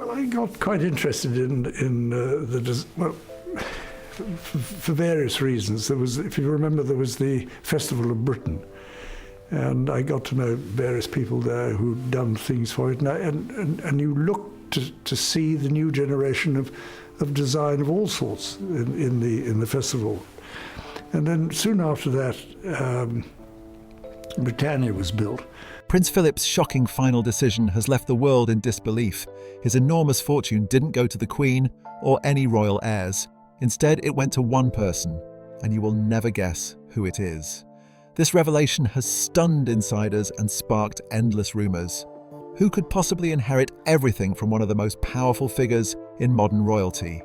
Well, I got quite interested in for various reasons. There was, if you remember, there was the Festival of Britain, and I got to know various people there who'd done things for it, and you look to see the new generation of design of all sorts in the festival. And then soon after that, Britannia was built. Prince Philip's shocking final decision has left the world in disbelief. His enormous fortune didn't go to the Queen or any royal heirs. Instead, it went to one person, and you will never guess who it is. This revelation has stunned insiders and sparked endless rumors. Who could possibly inherit everything from one of the most powerful figures in modern royalty?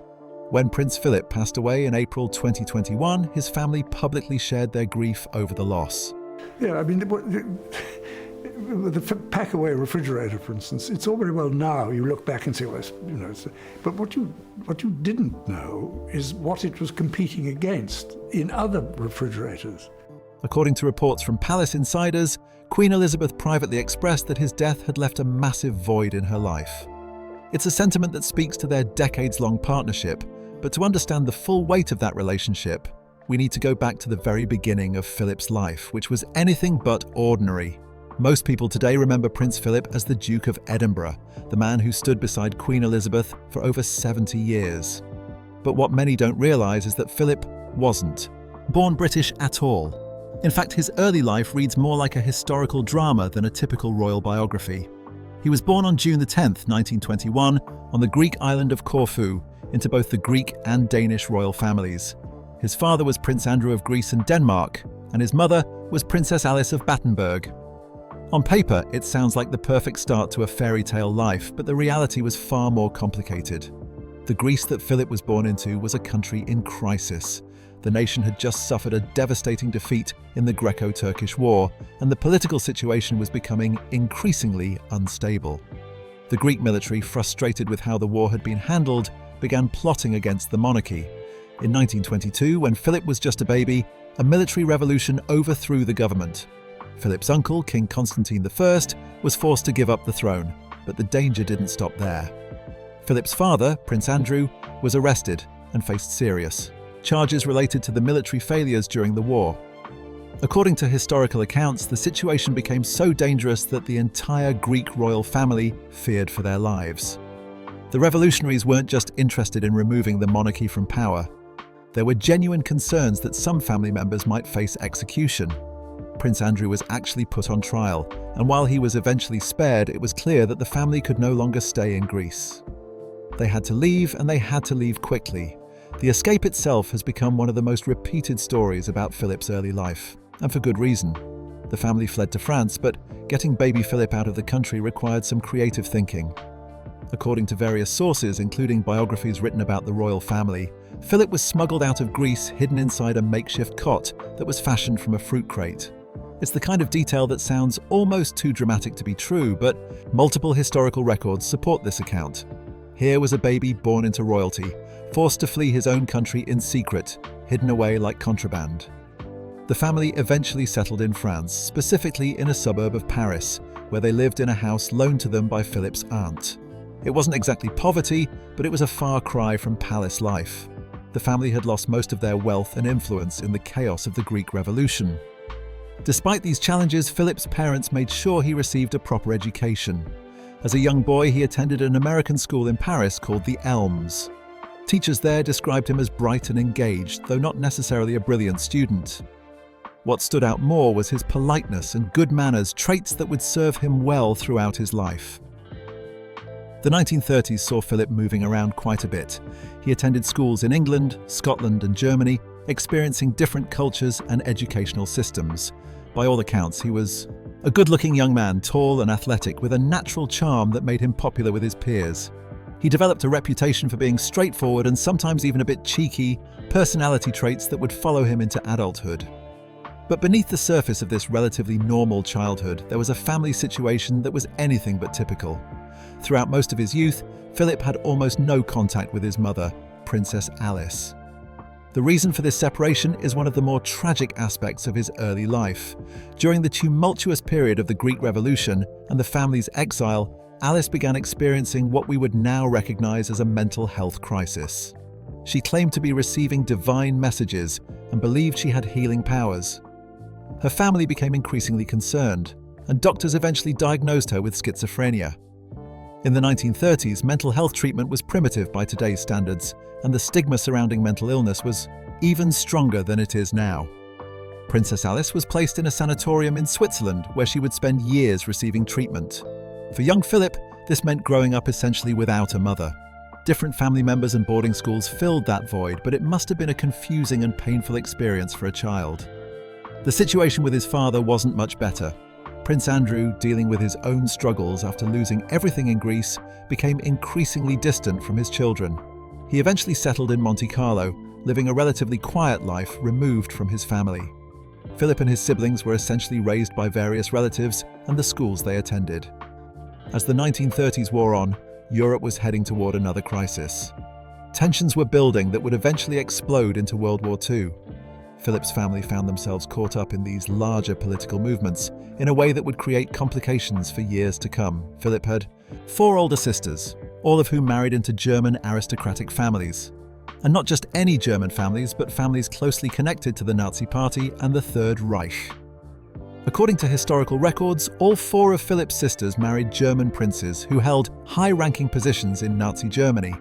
When Prince Philip passed away in April 2021, his family publicly shared their grief over the loss. Yeah, I mean, the pack-away refrigerator, for instance, it's all very well now. You look back and say, well, but what you didn't know is what it was competing against in other refrigerators. According to reports from palace insiders, Queen Elizabeth privately expressed that his death had left a massive void in her life. It's a sentiment that speaks to their decades-long partnership, but to understand the full weight of that relationship, we need to go back to the very beginning of Philip's life, which was anything but ordinary. Most people today remember Prince Philip as the Duke of Edinburgh, the man who stood beside Queen Elizabeth for over 70 years. But what many don't realise is that Philip wasn't born British at all. In fact, his early life reads more like a historical drama than a typical royal biography. He was born on June 10th, 1921, on the Greek island of Corfu, into both the Greek and Danish royal families. His father was Prince Andrew of Greece and Denmark, and his mother was Princess Alice of Battenberg. On paper, it sounds like the perfect start to a fairy tale life, but the reality was far more complicated. The Greece that Philip was born into was a country in crisis. The nation had just suffered a devastating defeat in the Greco-Turkish War, and the political situation was becoming increasingly unstable. The Greek military, frustrated with how the war had been handled, began plotting against the monarchy. In 1922, when Philip was just a baby, a military revolution overthrew the government. Philip's uncle, King Constantine I, was forced to give up the throne, but the danger didn't stop there. Philip's father, Prince Andrew, was arrested and faced serious charges related to the military failures during the war. According to historical accounts, the situation became so dangerous that the entire Greek royal family feared for their lives. The revolutionaries weren't just interested in removing the monarchy from power. There were genuine concerns that some family members might face execution. Prince Andrew was actually put on trial, and while he was eventually spared, it was clear that the family could no longer stay in Greece. They had to leave, and they had to leave quickly. The escape itself has become one of the most repeated stories about Philip's early life, and for good reason. The family fled to France, but getting baby Philip out of the country required some creative thinking. According to various sources, including biographies written about the royal family, Philip was smuggled out of Greece, hidden inside a makeshift cot that was fashioned from a fruit crate. It's the kind of detail that sounds almost too dramatic to be true, but multiple historical records support this account. Here was a baby born into royalty, forced to flee his own country in secret, hidden away like contraband. The family eventually settled in France, specifically in a suburb of Paris, where they lived in a house loaned to them by Philip's aunt. It wasn't exactly poverty, but it was a far cry from palace life. The family had lost most of their wealth and influence in the chaos of the Greek Revolution. Despite these challenges, Philip's parents made sure he received a proper education. As a young boy, he attended an American school in Paris called the Elms. Teachers there described him as bright and engaged, though not necessarily a brilliant student. What stood out more was his politeness and good manners, traits that would serve him well throughout his life. The 1930s saw Philip moving around quite a bit. He attended schools in England, Scotland, and Germany, experiencing different cultures and educational systems. By all accounts, he was a good-looking young man, tall and athletic, with a natural charm that made him popular with his peers. He developed a reputation for being straightforward and sometimes even a bit cheeky, personality traits that would follow him into adulthood. But beneath the surface of this relatively normal childhood, there was a family situation that was anything but typical. Throughout most of his youth, Philip had almost no contact with his mother, Princess Alice. The reason for this separation is one of the more tragic aspects of his early life. During the tumultuous period of the Greek Revolution and the family's exile, Alice began experiencing what we would now recognize as a mental health crisis. She claimed to be receiving divine messages and believed she had healing powers. Her family became increasingly concerned, and doctors eventually diagnosed her with schizophrenia. In the 1930s, mental health treatment was primitive by today's standards, and the stigma surrounding mental illness was even stronger than it is now. Princess Alice was placed in a sanatorium in Switzerland where she would spend years receiving treatment. For young Philip, this meant growing up essentially without a mother. Different family members and boarding schools filled that void, but it must have been a confusing and painful experience for a child. The situation with his father wasn't much better. Prince Andrew, dealing with his own struggles after losing everything in Greece, became increasingly distant from his children. He eventually settled in Monte Carlo, living a relatively quiet life removed from his family. Philip and his siblings were essentially raised by various relatives and the schools they attended. As the 1930s wore on, Europe was heading toward another crisis. Tensions were building that would eventually explode into World War II. Philip's family found themselves caught up in these larger political movements in a way that would create complications for years to come. Philip had 4 older sisters, all of whom married into German aristocratic families. And not just any German families, but families closely connected to the Nazi Party and the Third Reich. According to historical records, all 4 of Philip's sisters married German princes who held high-ranking positions in Nazi Germany.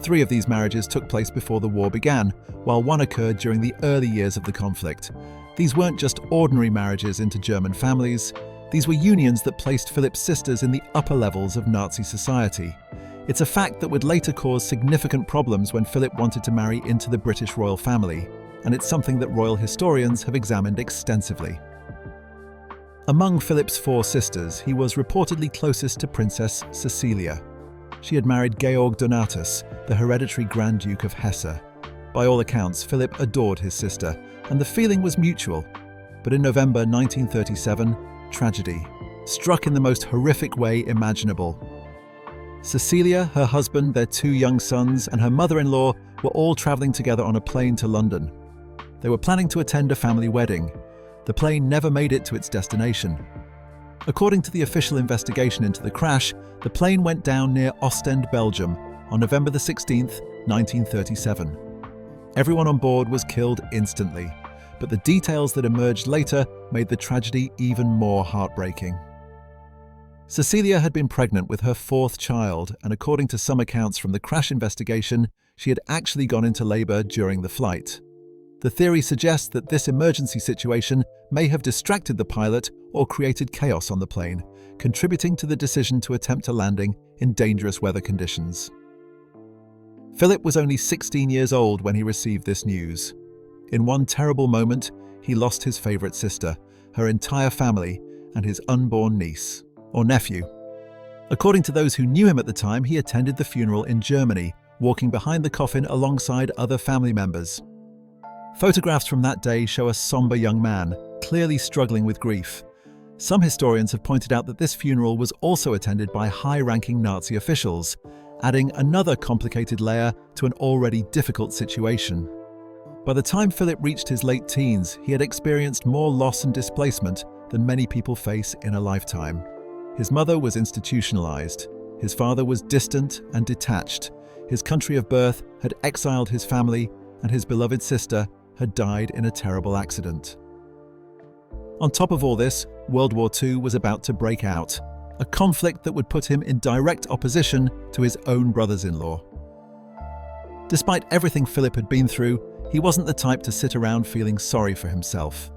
3 of these marriages took place before the war began, while one occurred during the early years of the conflict. These weren't just ordinary marriages into German families. These were unions that placed Philip's sisters in the upper levels of Nazi society. It's a fact that would later cause significant problems when Philip wanted to marry into the British royal family, and it's something that royal historians have examined extensively. Among Philip's 4 sisters, he was reportedly closest to Princess Cecilia. She had married Georg Donatus, the hereditary Grand Duke of Hesse. By all accounts, Philip adored his sister, and the feeling was mutual. But in November 1937, tragedy struck in the most horrific way imaginable. Cecilia, her husband, their 2 young sons, and her mother-in-law were all travelling together on a plane to London. They were planning to attend a family wedding. The plane never made it to its destination. According to the official investigation into the crash, the plane went down near Ostend, Belgium, on November 16, 1937. Everyone on board was killed instantly, but the details that emerged later made the tragedy even more heartbreaking. Cecilia had been pregnant with her 4th child, and according to some accounts from the crash investigation, she had actually gone into labour during the flight. The theory suggests that this emergency situation may have distracted the pilot or created chaos on the plane, contributing to the decision to attempt a landing in dangerous weather conditions. Philip was only 16 years old when he received this news. In one terrible moment, he lost his favourite sister, her entire family, and his unborn niece, or nephew. According to those who knew him at the time, he attended the funeral in Germany, walking behind the coffin alongside other family members. Photographs from that day show a somber young man, clearly struggling with grief. Some historians have pointed out that this funeral was also attended by high-ranking Nazi officials, adding another complicated layer to an already difficult situation. By the time Philip reached his late teens, he had experienced more loss and displacement than many people face in a lifetime. His mother was institutionalized. His father was distant and detached. His country of birth had exiled his family, and his beloved sister had died in a terrible accident. On top of all this, World War II was about to break out, a conflict that would put him in direct opposition to his own brothers-in-law. Despite everything Philip had been through, he wasn't the type to sit around feeling sorry for himself.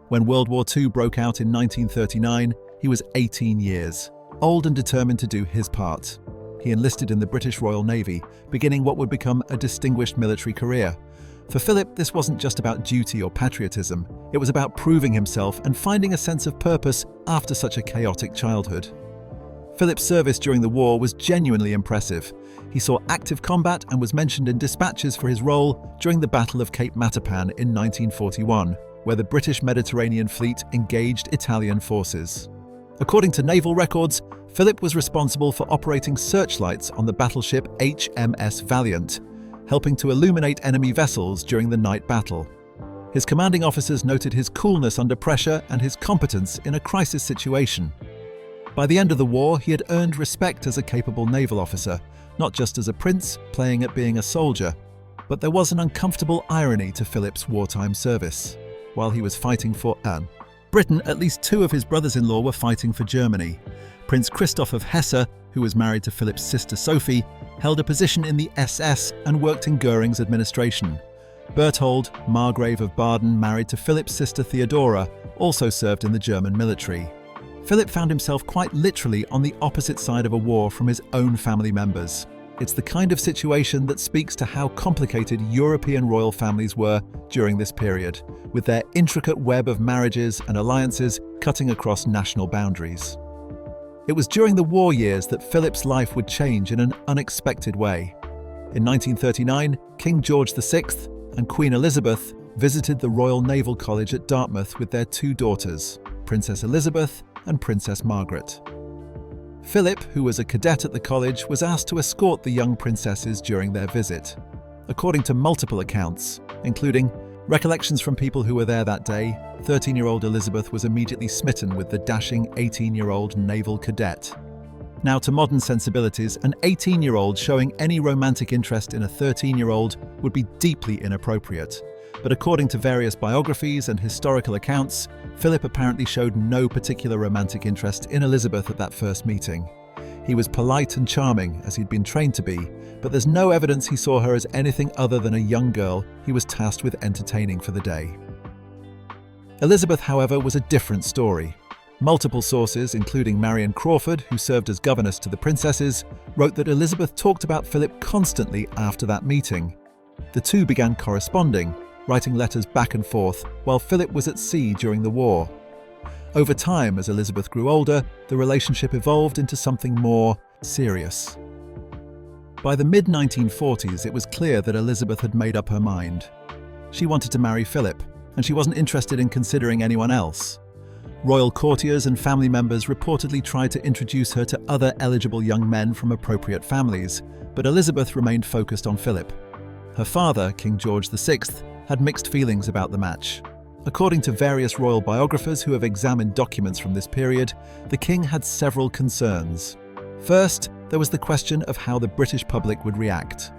When World War II broke out in 1939, he was 18 years, old and determined to do his part. He enlisted in the British Royal Navy, beginning what would become a distinguished military career. For Philip, this wasn't just about duty or patriotism. It was about proving himself and finding a sense of purpose after such a chaotic childhood. Philip's service during the war was genuinely impressive. He saw active combat and was mentioned in dispatches for his role during the Battle of Cape Matapan in 1941, where the British Mediterranean Fleet engaged Italian forces. According to naval records, Philip was responsible for operating searchlights on the battleship HMS Valiant, helping to illuminate enemy vessels during the night battle. His commanding officers noted his coolness under pressure and his competence in a crisis situation. By the end of the war, he had earned respect as a capable naval officer, not just as a prince playing at being a soldier. But there was an uncomfortable irony to Philip's wartime service. While he was fighting for Britain, at least two of his brothers-in-law were fighting for Germany. Prince Christoph of Hesse, who was married to Philip's sister Sophie, held a position in the SS and worked in Goering's administration. Berthold, Margrave of Baden, married to Philip's sister Theodora, also served in the German military. Philip found himself quite literally on the opposite side of a war from his own family members. It's the kind of situation that speaks to how complicated European royal families were during this period, with their intricate web of marriages and alliances cutting across national boundaries. It was during the war years that Philip's life would change in an unexpected way. In 1939, King George VI and Queen Elizabeth visited the Royal Naval College at Dartmouth with their two daughters, Princess Elizabeth and Princess Margaret. Philip, who was a cadet at the college, was asked to escort the young princesses during their visit. According to multiple accounts, including recollections from people who were there that day, 13-year-old Elizabeth was immediately smitten with the dashing 18-year-old naval cadet. Now, to modern sensibilities, an 18-year-old showing any romantic interest in a 13-year-old would be deeply inappropriate. But according to various biographies and historical accounts, Philip apparently showed no particular romantic interest in Elizabeth at that first meeting. He was polite and charming, as he'd been trained to be, but there's no evidence he saw her as anything other than a young girl he was tasked with entertaining for the day. Elizabeth, however, was a different story. Multiple sources, including Marion Crawford, who served as governess to the princesses, wrote that Elizabeth talked about Philip constantly after that meeting. The two began corresponding, writing letters back and forth while Philip was at sea during the war. Over time, as Elizabeth grew older, the relationship evolved into something more serious. By the mid-1940s, it was clear that Elizabeth had made up her mind. She wanted to marry Philip, and she wasn't interested in considering anyone else. Royal courtiers and family members reportedly tried to introduce her to other eligible young men from appropriate families, but Elizabeth remained focused on Philip. Her father, King George VI, had mixed feelings about the match. According to various royal biographers who have examined documents from this period, the king had several concerns. First, there was the question of how the British public would react.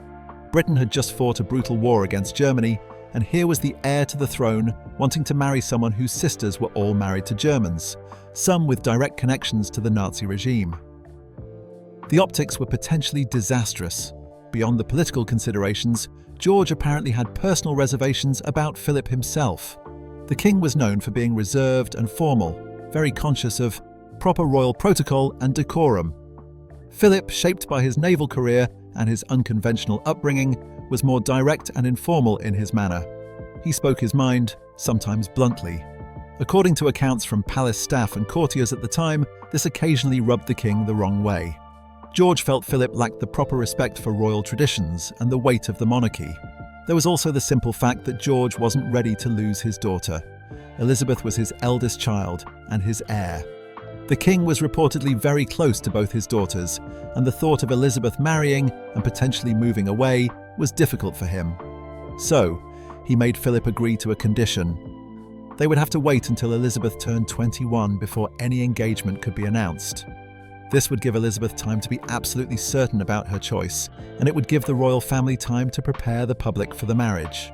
Britain had just fought a brutal war against Germany, and here was the heir to the throne wanting to marry someone whose sisters were all married to Germans, some with direct connections to the Nazi regime. The optics were potentially disastrous. Beyond the political considerations, George apparently had personal reservations about Philip himself. The king was known for being reserved and formal, very conscious of proper royal protocol and decorum. Philip, shaped by his naval career and his unconventional upbringing, was more direct and informal in his manner. He spoke his mind, sometimes bluntly. According to accounts from palace staff and courtiers at the time, this occasionally rubbed the king the wrong way. George felt Philip lacked the proper respect for royal traditions and the weight of the monarchy. There was also the simple fact that George wasn't ready to lose his daughter. Elizabeth was his eldest child and his heir. The king was reportedly very close to both his daughters, and the thought of Elizabeth marrying and potentially moving away was difficult for him. So, he made Philip agree to a condition. They would have to wait until Elizabeth turned 21 before any engagement could be announced. This would give Elizabeth time to be absolutely certain about her choice, and it would give the royal family time to prepare the public for the marriage.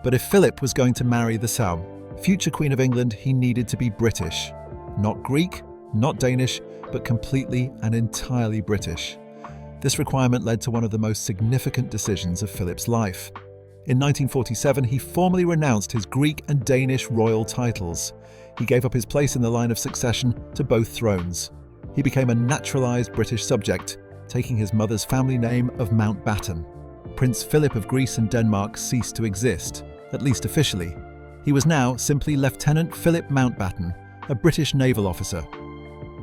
But if Philip was going to marry the future Queen of England, he needed to be British. Not Greek, not Danish, but completely and entirely British. This requirement led to one of the most significant decisions of Philip's life. In 1947, he formally renounced his Greek and Danish royal titles. He gave up his place in the line of succession to both thrones. He became a naturalised British subject, taking his mother's family name of Mountbatten. Prince Philip of Greece and Denmark ceased to exist, at least officially. He was now simply Lieutenant Philip Mountbatten, a British naval officer.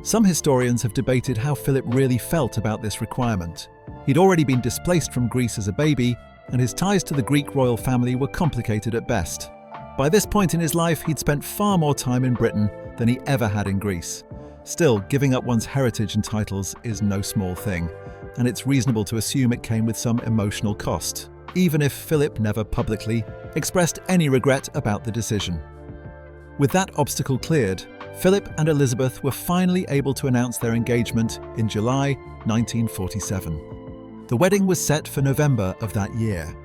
Some historians have debated how Philip really felt about this requirement. He'd already been displaced from Greece as a baby, and his ties to the Greek royal family were complicated at best. By this point in his life, he'd spent far more time in Britain than he ever had in Greece. Still, giving up one's heritage and titles is no small thing, and it's reasonable to assume it came with some emotional cost, even if Philip never publicly expressed any regret about the decision. With that obstacle cleared, Philip and Elizabeth were finally able to announce their engagement in July 1947. The wedding was set for November of that year.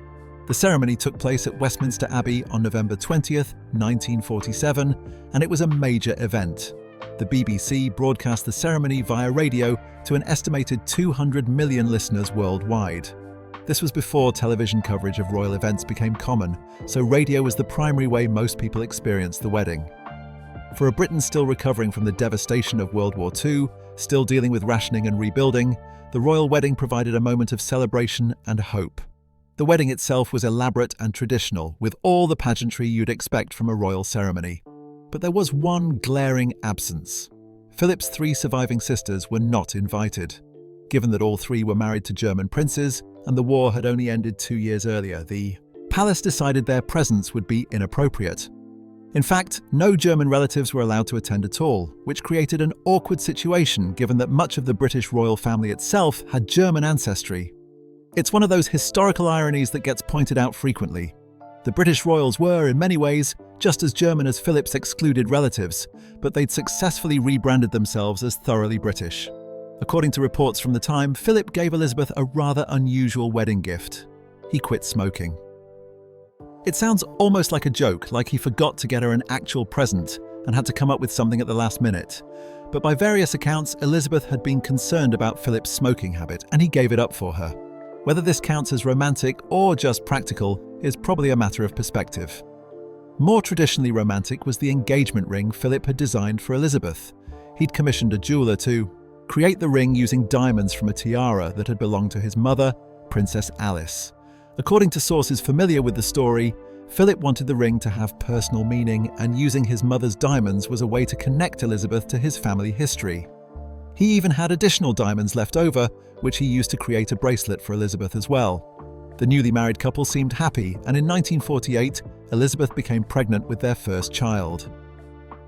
The ceremony took place at Westminster Abbey on November 20th, 1947, and it was a major event. The BBC broadcast the ceremony via radio to an estimated 200 million listeners worldwide. This was before television coverage of royal events became common, so radio was the primary way most people experienced the wedding. For a Britain still recovering from the devastation of World War II, still dealing with rationing and rebuilding, the royal wedding provided a moment of celebration and hope. The wedding itself was elaborate and traditional, with all the pageantry you'd expect from a royal ceremony. But there was one glaring absence. Philip's 3 surviving sisters were not invited. Given that all 3 were married to German princes, and the war had only ended 2 years earlier, the palace decided their presence would be inappropriate. In fact, no German relatives were allowed to attend at all, which created an awkward situation given that much of the British royal family itself had German ancestry. It's one of those historical ironies that gets pointed out frequently. The British royals were, in many ways, just as German as Philip's excluded relatives, but they'd successfully rebranded themselves as thoroughly British. According to reports from the time, Philip gave Elizabeth a rather unusual wedding gift. He quit smoking. It sounds almost like a joke, like he forgot to get her an actual present and had to come up with something at the last minute. But by various accounts, Elizabeth had been concerned about Philip's smoking habit, and he gave it up for her. Whether this counts as romantic or just practical is probably a matter of perspective. More traditionally romantic was the engagement ring Philip had designed for Elizabeth. He'd commissioned a jeweller to create the ring using diamonds from a tiara that had belonged to his mother, Princess Alice. According to sources familiar with the story, Philip wanted the ring to have personal meaning, and using his mother's diamonds was a way to connect Elizabeth to his family history. He even had additional diamonds left over, which he used to create a bracelet for Elizabeth as well. The newly married couple seemed happy, and in 1948, Elizabeth became pregnant with their first child.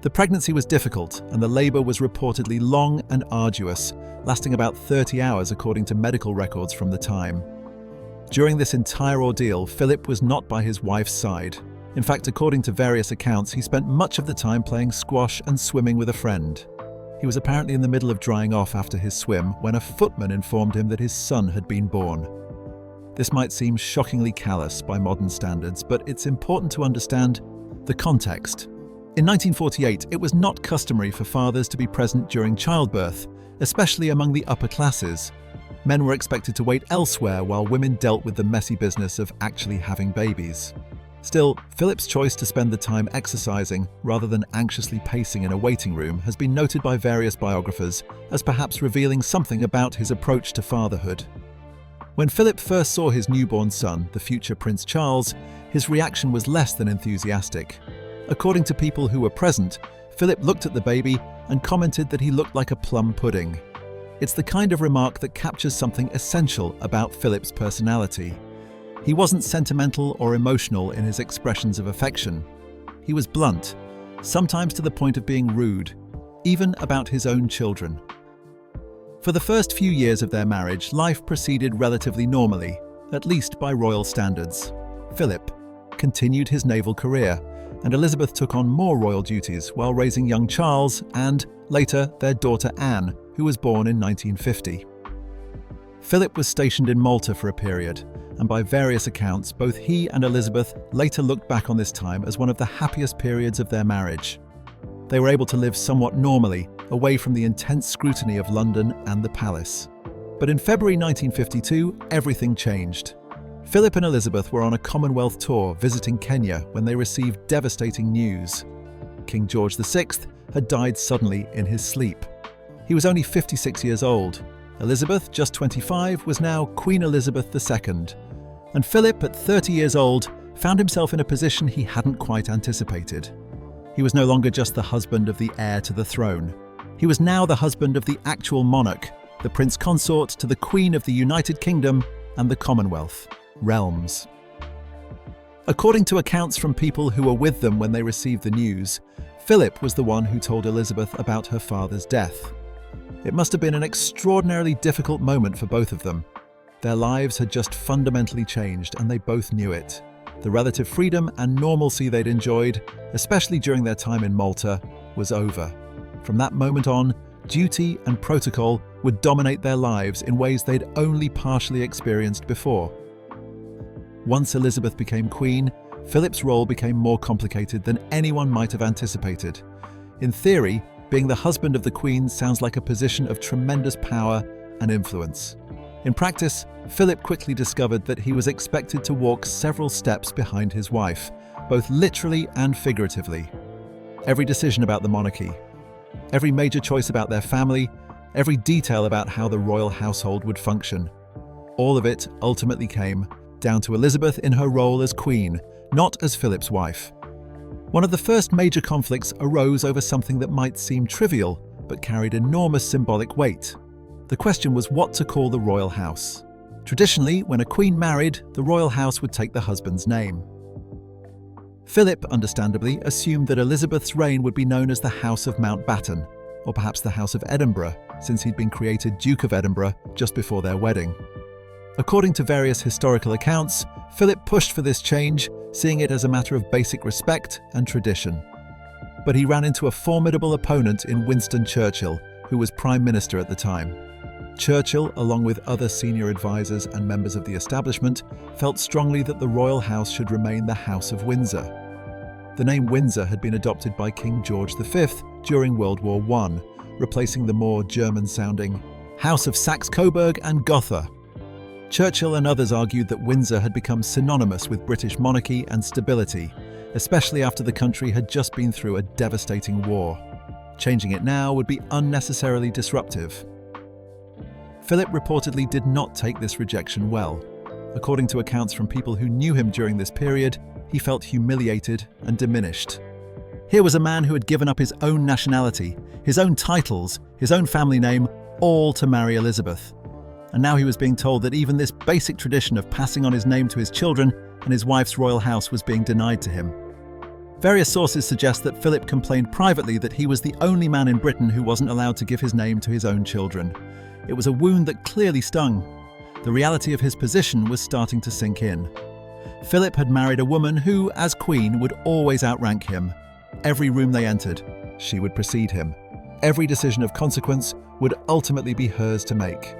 The pregnancy was difficult, and the labour was reportedly long and arduous, lasting about 30 hours according to medical records from the time. During this entire ordeal, Philip was not by his wife's side. In fact, according to various accounts, he spent much of the time playing squash and swimming with a friend. He was apparently in the middle of drying off after his swim when a footman informed him that his son had been born. This might seem shockingly callous by modern standards, but it's important to understand the context. In 1948, it was not customary for fathers to be present during childbirth, especially among the upper classes. Men were expected to wait elsewhere while women dealt with the messy business of actually having babies. Still, Philip's choice to spend the time exercising rather than anxiously pacing in a waiting room has been noted by various biographers as perhaps revealing something about his approach to fatherhood. When Philip first saw his newborn son, the future Prince Charles, his reaction was less than enthusiastic. According to people who were present, Philip looked at the baby and commented that he looked like a plum pudding. It's the kind of remark that captures something essential about Philip's personality. He wasn't sentimental or emotional in his expressions of affection. He was blunt, sometimes to the point of being rude, even about his own children. For the first few years of their marriage, life proceeded relatively normally, at least by royal standards. Philip continued his naval career, and Elizabeth took on more royal duties while raising young Charles and, later, their daughter Anne, who was born in 1950. Philip was stationed in Malta for a period, and by various accounts, both he and Elizabeth later looked back on this time as one of the happiest periods of their marriage. They were able to live somewhat normally, away from the intense scrutiny of London and the palace. But in February 1952, everything changed. Philip and Elizabeth were on a Commonwealth tour visiting Kenya when they received devastating news. King George VI had died suddenly in his sleep. He was only 56 years old. Elizabeth, just 25, was now Queen Elizabeth II. And Philip, at 30 years old, found himself in a position he hadn't quite anticipated. He was no longer just the husband of the heir to the throne. He was now the husband of the actual monarch, the prince consort to the Queen of the United Kingdom and the Commonwealth realms. According to accounts from people who were with them when they received the news, Philip was the one who told Elizabeth about her father's death. It must have been an extraordinarily difficult moment for both of them. Their lives had just fundamentally changed, and they both knew it. The relative freedom and normalcy they'd enjoyed, especially during their time in Malta, was over. From that moment on, duty and protocol would dominate their lives in ways they'd only partially experienced before. Once Elizabeth became queen, Philip's role became more complicated than anyone might have anticipated. In theory, being the husband of the queen sounds like a position of tremendous power and influence. In practice, Philip quickly discovered that he was expected to walk several steps behind his wife, both literally and figuratively. Every decision about the monarchy, every major choice about their family, every detail about how the royal household would function. All of it ultimately came down to Elizabeth in her role as queen, not as Philip's wife. One of the first major conflicts arose over something that might seem trivial, but carried enormous symbolic weight. The question was what to call the royal house. Traditionally, when a queen married, the royal house would take the husband's name. Philip, understandably, assumed that Elizabeth's reign would be known as the House of Mountbatten, or perhaps the House of Edinburgh, since he'd been created Duke of Edinburgh just before their wedding. According to various historical accounts, Philip pushed for this change, seeing it as a matter of basic respect and tradition. But he ran into a formidable opponent in Winston Churchill, who was Prime Minister at the time. Churchill, along with other senior advisors and members of the establishment, felt strongly that the royal house should remain the House of Windsor. The name Windsor had been adopted by King George V during World War I, replacing the more German-sounding House of Saxe-Coburg and Gotha. Churchill and others argued that Windsor had become synonymous with British monarchy and stability, especially after the country had just been through a devastating war. Changing it now would be unnecessarily disruptive. Philip reportedly did not take this rejection well. According to accounts from people who knew him during this period, he felt humiliated and diminished. Here was a man who had given up his own nationality, his own titles, his own family name, all to marry Elizabeth. And now he was being told that even this basic tradition of passing on his name to his children and his wife's royal house was being denied to him. Various sources suggest that Philip complained privately that he was the only man in Britain who wasn't allowed to give his name to his own children. It was a wound that clearly stung. The reality of his position was starting to sink in. Philip had married a woman who, as queen, would always outrank him. Every room they entered, she would precede him. Every decision of consequence would ultimately be hers to make.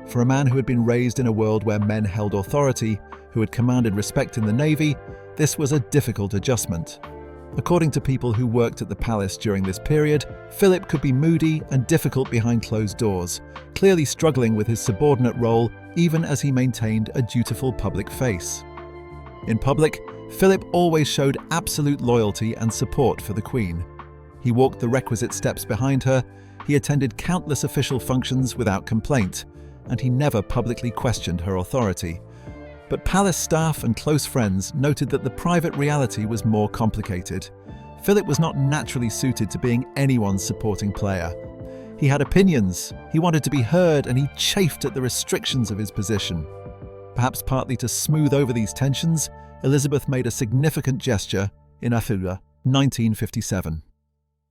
For a man who had been raised in a world where men held authority, who had commanded respect in the Navy, this was a difficult adjustment. According to people who worked at the palace during this period, Philip could be moody and difficult behind closed doors, clearly struggling with his subordinate role even as he maintained a dutiful public face. In public, Philip always showed absolute loyalty and support for the Queen. He walked the requisite steps behind her, he attended countless official functions without complaint, and he never publicly questioned her authority. But palace staff and close friends noted that the private reality was more complicated. Philip was not naturally suited to being anyone's supporting player. He had opinions, he wanted to be heard, and he chafed at the restrictions of his position. Perhaps partly to smooth over these tensions, Elizabeth made a significant gesture in Accession, 1957.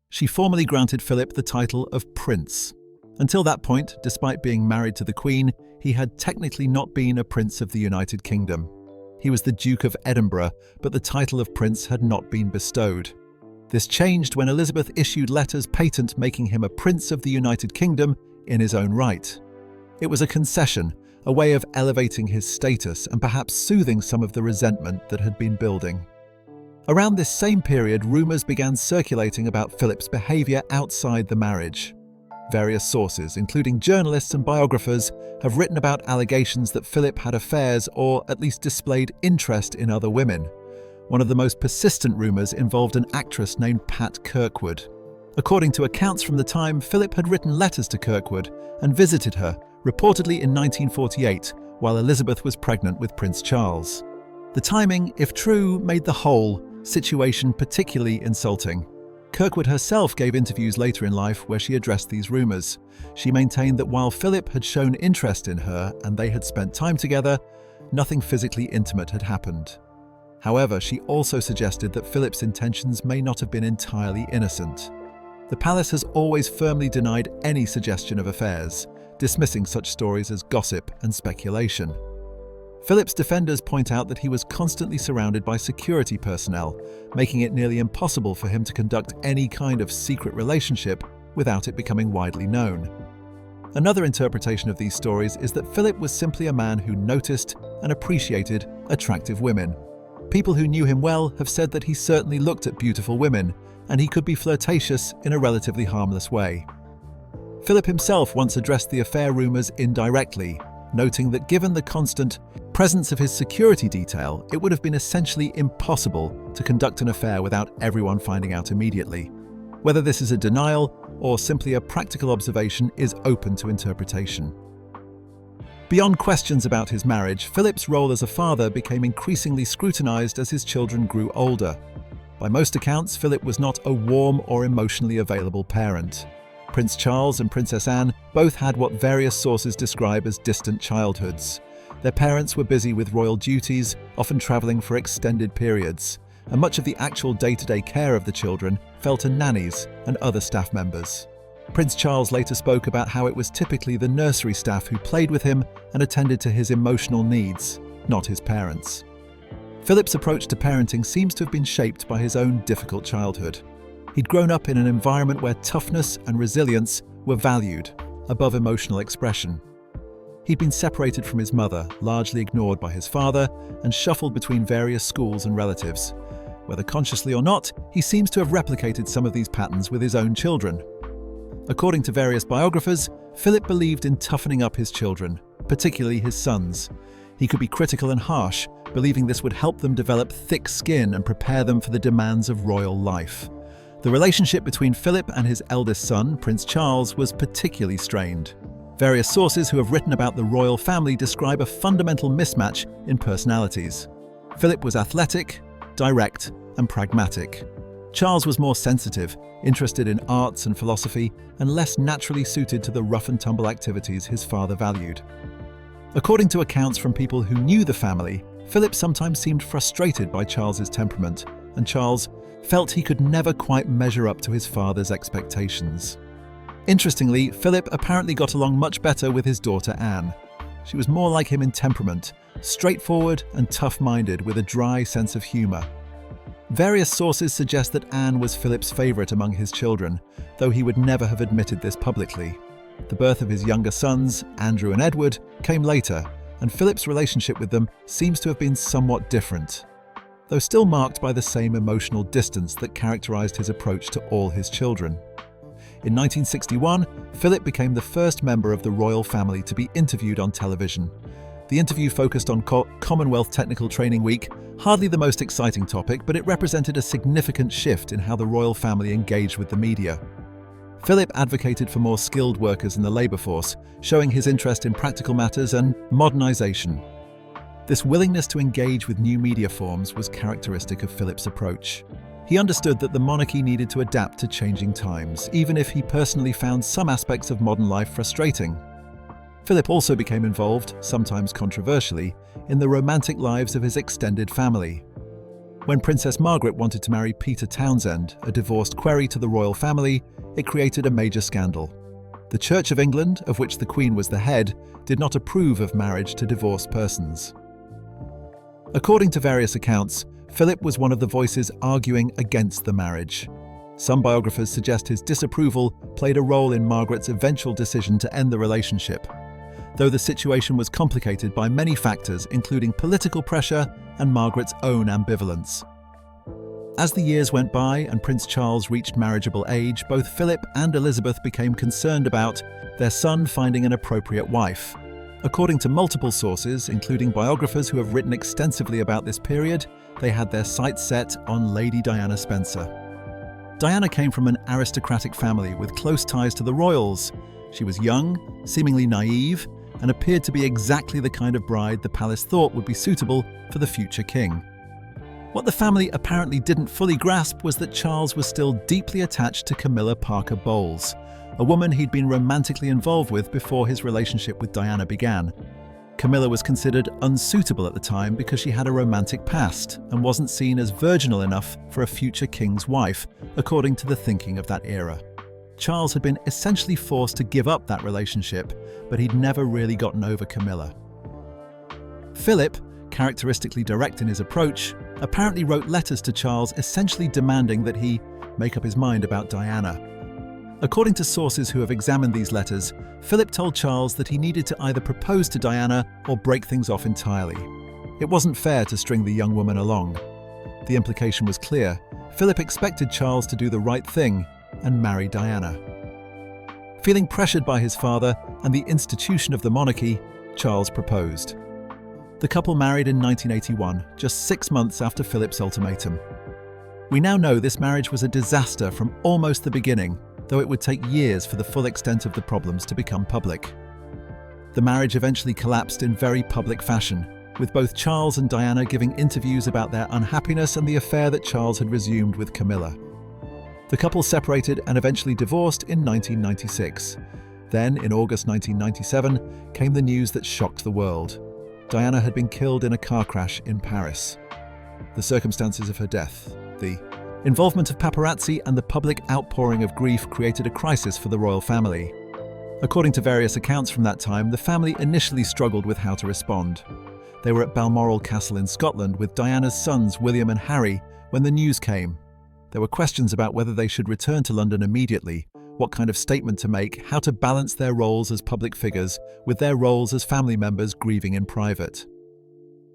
She formally granted Philip the title of Prince. Until that point, despite being married to the Queen, he had technically not been a Prince of the United Kingdom. He was the Duke of Edinburgh, but the title of Prince had not been bestowed. This changed when Elizabeth issued letters patent making him a Prince of the United Kingdom in his own right. It was a concession, a way of elevating his status and perhaps soothing some of the resentment that had been building. Around this same period, rumours began circulating about Philip's behaviour outside the marriage. Various sources, including journalists and biographers, have written about allegations that Philip had affairs or at least displayed interest in other women. One of the most persistent rumours involved an actress named Pat Kirkwood. According to accounts from the time, Philip had written letters to Kirkwood and visited her, reportedly in 1948, while Elizabeth was pregnant with Prince Charles. The timing, if true, made the whole situation particularly insulting. Kirkwood herself gave interviews later in life where she addressed these rumours. She maintained that while Philip had shown interest in her and they had spent time together, nothing physically intimate had happened. However, she also suggested that Philip's intentions may not have been entirely innocent. The palace has always firmly denied any suggestion of affairs, dismissing such stories as gossip and speculation. Philip's defenders point out that he was constantly surrounded by security personnel, making it nearly impossible for him to conduct any kind of secret relationship without it becoming widely known. Another interpretation of these stories is that Philip was simply a man who noticed and appreciated attractive women. People who knew him well have said that he certainly looked at beautiful women, and he could be flirtatious in a relatively harmless way. Philip himself once addressed the affair rumours indirectly, noting that given the constant presence of his security detail, it would have been essentially impossible to conduct an affair without everyone finding out immediately. Whether this is a denial or simply a practical observation is open to interpretation. Beyond questions about his marriage, Philip's role as a father became increasingly scrutinised as his children grew older. By most accounts, Philip was not a warm or emotionally available parent. Prince Charles and Princess Anne both had what various sources describe as distant childhoods. Their parents were busy with royal duties, often travelling for extended periods, and much of the actual day-to-day care of the children fell to nannies and other staff members. Prince Charles later spoke about how it was typically the nursery staff who played with him and attended to his emotional needs, not his parents. Philip's approach to parenting seems to have been shaped by his own difficult childhood. He'd grown up in an environment where toughness and resilience were valued, above emotional expression. He'd been separated from his mother, largely ignored by his father, and shuffled between various schools and relatives. Whether consciously or not, he seems to have replicated some of these patterns with his own children. According to various biographers, Philip believed in toughening up his children, particularly his sons. He could be critical and harsh, believing this would help them develop thick skin and prepare them for the demands of royal life. The relationship between Philip and his eldest son, Prince Charles, was particularly strained. Various sources who have written about the royal family describe a fundamental mismatch in personalities. Philip was athletic, direct, and pragmatic. Charles was more sensitive, interested in arts and philosophy, and less naturally suited to the rough-and-tumble activities his father valued. According to accounts from people who knew the family, Philip sometimes seemed frustrated by Charles's temperament, and Charles felt he could never quite measure up to his father's expectations. Interestingly, Philip apparently got along much better with his daughter Anne. She was more like him in temperament, straightforward and tough-minded with a dry sense of humour. Various sources suggest that Anne was Philip's favourite among his children, though he would never have admitted this publicly. The birth of his younger sons, Andrew and Edward, came later, and Philip's relationship with them seems to have been somewhat different, though still marked by the same emotional distance that characterised his approach to all his children. In 1961, Philip became the first member of the royal family to be interviewed on television. The interview focused on Commonwealth Technical Training Week, hardly the most exciting topic, but it represented a significant shift in how the royal family engaged with the media. Philip advocated for more skilled workers in the labour force, showing his interest in practical matters and modernisation. This willingness to engage with new media forms was characteristic of Philip's approach. He understood that the monarchy needed to adapt to changing times, even if he personally found some aspects of modern life frustrating. Philip also became involved, sometimes controversially, in the romantic lives of his extended family. When Princess Margaret wanted to marry Peter Townsend, a divorced query to the royal family, it created a major scandal. The Church of England, of which the Queen was the head, did not approve of marriage to divorced persons. According to various accounts, Philip was one of the voices arguing against the marriage. Some biographers suggest his disapproval played a role in Margaret's eventual decision to end the relationship, though the situation was complicated by many factors, including political pressure and Margaret's own ambivalence. As the years went by and Prince Charles reached marriageable age, both Philip and Elizabeth became concerned about their son finding an appropriate wife. According to multiple sources, including biographers who have written extensively about this period, they had their sights set on Lady Diana Spencer. Diana came from an aristocratic family with close ties to the royals. She was young, seemingly naive, and appeared to be exactly the kind of bride the palace thought would be suitable for the future king. What the family apparently didn't fully grasp was that Charles was still deeply attached to Camilla Parker Bowles, a woman he'd been romantically involved with before his relationship with Diana began. Camilla was considered unsuitable at the time because she had a romantic past and wasn't seen as virginal enough for a future king's wife, according to the thinking of that era. Charles had been essentially forced to give up that relationship, but he'd never really gotten over Camilla. Philip, characteristically direct in his approach, apparently wrote letters to Charles essentially demanding that he make up his mind about Diana. According to sources who have examined these letters, Philip told Charles that he needed to either propose to Diana or break things off entirely. It wasn't fair to string the young woman along. The implication was clear. Philip expected Charles to do the right thing and marry Diana. Feeling pressured by his father and the institution of the monarchy, Charles proposed. The couple married in 1981, just 6 months after Philip's ultimatum. We now know this marriage was a disaster from almost the beginning, though it would take years for the full extent of the problems to become public. The marriage eventually collapsed in very public fashion, with both Charles and Diana giving interviews about their unhappiness and the affair that Charles had resumed with Camilla. The couple separated and eventually divorced in 1996. Then, in August 1997, came the news that shocked the world. Diana had been killed in a car crash in Paris. The circumstances of her death, the involvement of paparazzi and the public outpouring of grief created a crisis for the royal family. According to various accounts from that time, the family initially struggled with how to respond. They were at Balmoral Castle in Scotland with Diana's sons William and Harry when the news came. There were questions about whether they should return to London immediately, what kind of statement to make, how to balance their roles as public figures with their roles as family members grieving in private.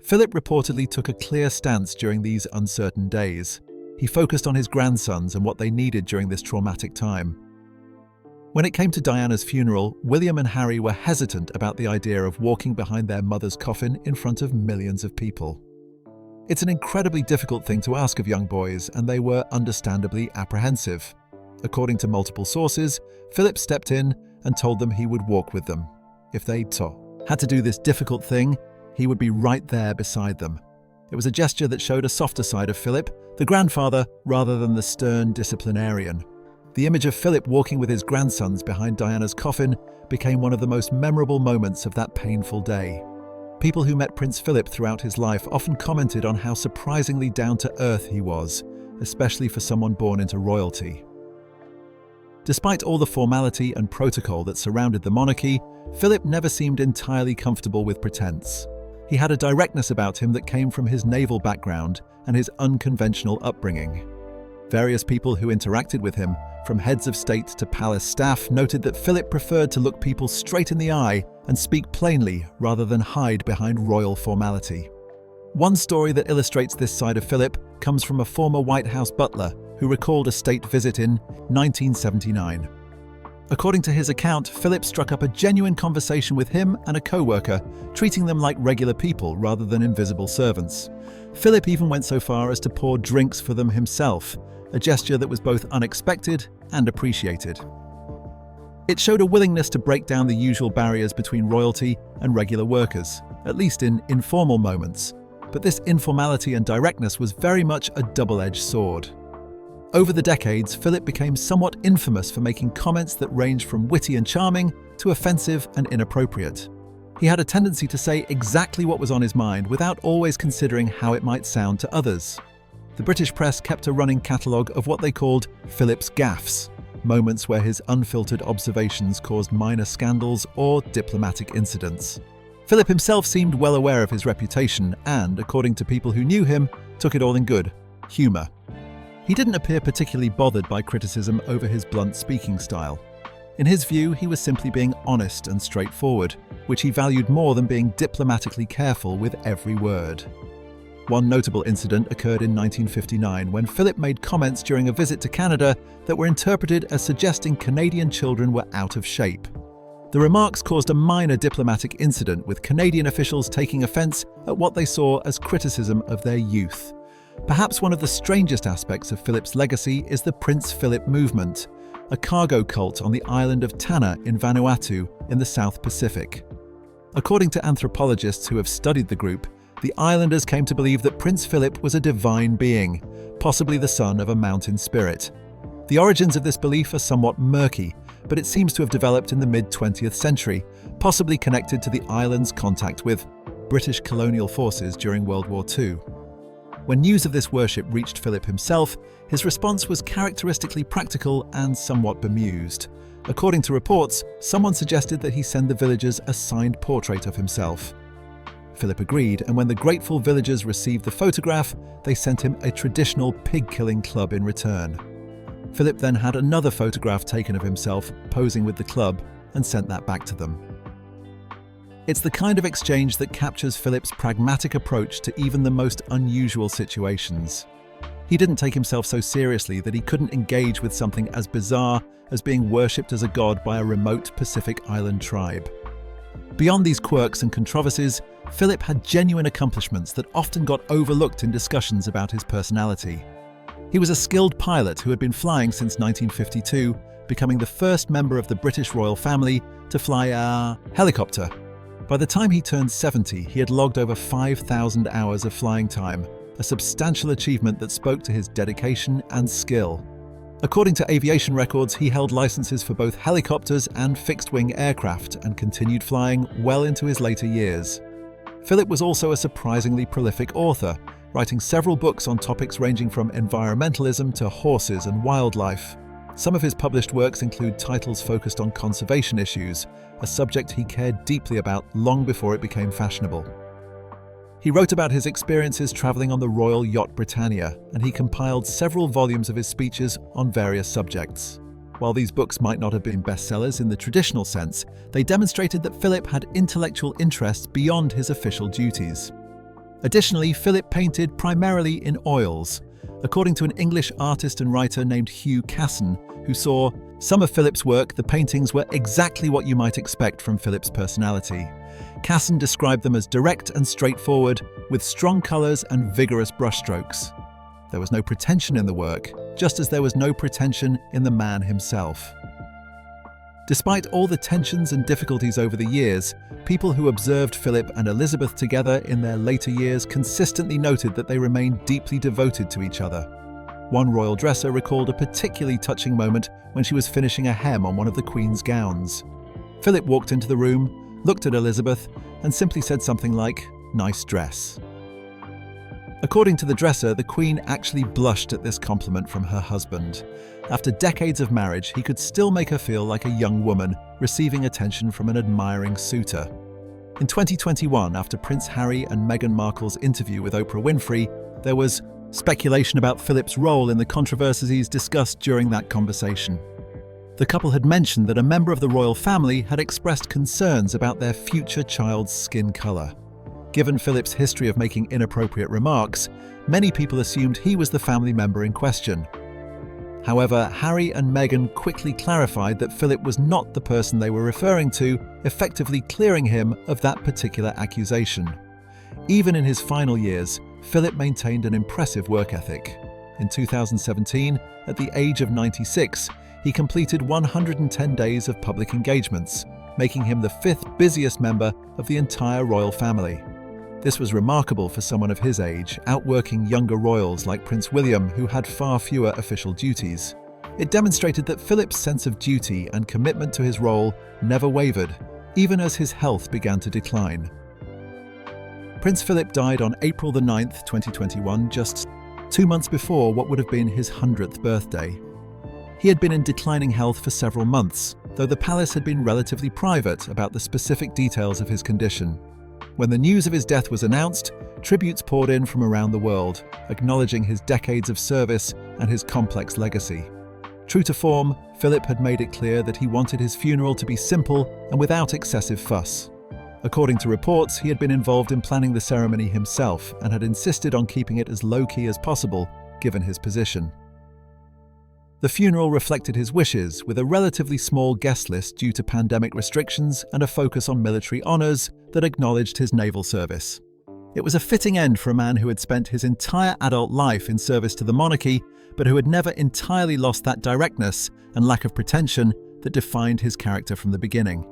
Philip reportedly took a clear stance during these uncertain days. He focused on his grandsons and what they needed during this traumatic time. When it came to Diana's funeral, William and Harry were hesitant about the idea of walking behind their mother's coffin in front of millions of people. It's an incredibly difficult thing to ask of young boys, and they were understandably apprehensive. According to multiple sources, Philip stepped in and told them he would walk with them. If they had to do this difficult thing, he would be right there beside them. It was a gesture that showed a softer side of Philip, the grandfather, rather than the stern disciplinarian. The image of Philip walking with his grandsons behind Diana's coffin became one of the most memorable moments of that painful day. People who met Prince Philip throughout his life often commented on how surprisingly down-to-earth he was, especially for someone born into royalty. Despite all the formality and protocol that surrounded the monarchy, Philip never seemed entirely comfortable with pretense. He had a directness about him that came from his naval background and his unconventional upbringing. Various people who interacted with him, from heads of state to palace staff, noted that Philip preferred to look people straight in the eye and speak plainly rather than hide behind royal formality. One story that illustrates this side of Philip comes from a former White House butler who recalled a state visit in 1979. According to his account, Philip struck up a genuine conversation with him and a co-worker, treating them like regular people rather than invisible servants. Philip even went so far as to pour drinks for them himself, a gesture that was both unexpected and appreciated. It showed a willingness to break down the usual barriers between royalty and regular workers, at least in informal moments. But this informality and directness was very much a double-edged sword. Over the decades, Philip became somewhat infamous for making comments that ranged from witty and charming to offensive and inappropriate. He had a tendency to say exactly what was on his mind without always considering how it might sound to others. The British press kept a running catalogue of what they called Philip's gaffs, moments where his unfiltered observations caused minor scandals or diplomatic incidents. Philip himself seemed well aware of his reputation and, according to people who knew him, took it all in good humour. He didn't appear particularly bothered by criticism over his blunt speaking style. In his view, he was simply being honest and straightforward, which he valued more than being diplomatically careful with every word. One notable incident occurred in 1959 when Philip made comments during a visit to Canada that were interpreted as suggesting Canadian children were out of shape. The remarks caused a minor diplomatic incident, with Canadian officials taking offence at what they saw as criticism of their youth. Perhaps one of the strangest aspects of Philip's legacy is the Prince Philip movement, a cargo cult on the island of Tanna in Vanuatu in the South Pacific. According to anthropologists who have studied the group, the islanders came to believe that Prince Philip was a divine being, possibly the son of a mountain spirit. The origins of this belief are somewhat murky, but it seems to have developed in the mid-20th century, possibly connected to the island's contact with British colonial forces during World War II. When news of this worship reached Philip himself, his response was characteristically practical and somewhat bemused. According to reports, someone suggested that he send the villagers a signed portrait of himself. Philip agreed, and when the grateful villagers received the photograph, they sent him a traditional pig-killing club in return. Philip then had another photograph taken of himself posing with the club and sent that back to them. It's the kind of exchange that captures Philip's pragmatic approach to even the most unusual situations. He didn't take himself so seriously that he couldn't engage with something as bizarre as being worshipped as a god by a remote Pacific island tribe. Beyond these quirks and controversies, Philip had genuine accomplishments that often got overlooked in discussions about his personality. He was a skilled pilot who had been flying since 1952, becoming the first member of the British royal family to fly a helicopter. By the time he turned 70, he had logged over 5,000 hours of flying time, a substantial achievement that spoke to his dedication and skill. According to aviation records, he held licenses for both helicopters and fixed-wing aircraft and continued flying well into his later years. Philip was also a surprisingly prolific author, writing several books on topics ranging from environmentalism to horses and wildlife. Some of his published works include titles focused on conservation issues, a subject he cared deeply about long before it became fashionable. He wrote about his experiences traveling on the Royal Yacht Britannia, and he compiled several volumes of his speeches on various subjects. While these books might not have been bestsellers in the traditional sense, they demonstrated that Philip had intellectual interests beyond his official duties. Additionally, Philip painted primarily in oils. According to an English artist and writer named Hugh Casson, who saw some of Philip's work, the paintings were exactly what you might expect from Philip's personality. Casson described them as direct and straightforward, with strong colours and vigorous brushstrokes. There was no pretension in the work, just as there was no pretension in the man himself. Despite all the tensions and difficulties over the years, people who observed Philip and Elizabeth together in their later years consistently noted that they remained deeply devoted to each other. One royal dresser recalled a particularly touching moment when she was finishing a hem on one of the Queen's gowns. Philip walked into the room, looked at Elizabeth, and simply said something like, "Nice dress." According to the dresser, the Queen actually blushed at this compliment from her husband. After decades of marriage, he could still make her feel like a young woman, receiving attention from an admiring suitor. In 2021, after Prince Harry and Meghan Markle's interview with Oprah Winfrey, there was speculation about Philip's role in the controversies discussed during that conversation. The couple had mentioned that a member of the royal family had expressed concerns about their future child's skin colour. Given Philip's history of making inappropriate remarks, many people assumed he was the family member in question. However, Harry and Meghan quickly clarified that Philip was not the person they were referring to, effectively clearing him of that particular accusation. Even in his final years, Philip maintained an impressive work ethic. In 2017, at the age of 96, he completed 110 days of public engagements, making him the fifth busiest member of the entire royal family. This was remarkable for someone of his age, outworking younger royals like Prince William, who had far fewer official duties. It demonstrated that Philip's sense of duty and commitment to his role never wavered, even as his health began to decline. Prince Philip died on April 9, 2021, just 2 months before what would have been his 100th birthday. He had been in declining health for several months, though the palace had been relatively private about the specific details of his condition. When the news of his death was announced, tributes poured in from around the world, acknowledging his decades of service and his complex legacy. True to form, Philip had made it clear that he wanted his funeral to be simple and without excessive fuss. According to reports, he had been involved in planning the ceremony himself and had insisted on keeping it as low-key as possible, given his position. The funeral reflected his wishes, with a relatively small guest list due to pandemic restrictions and a focus on military honours that acknowledged his naval service. It was a fitting end for a man who had spent his entire adult life in service to the monarchy, but who had never entirely lost that directness and lack of pretension that defined his character from the beginning.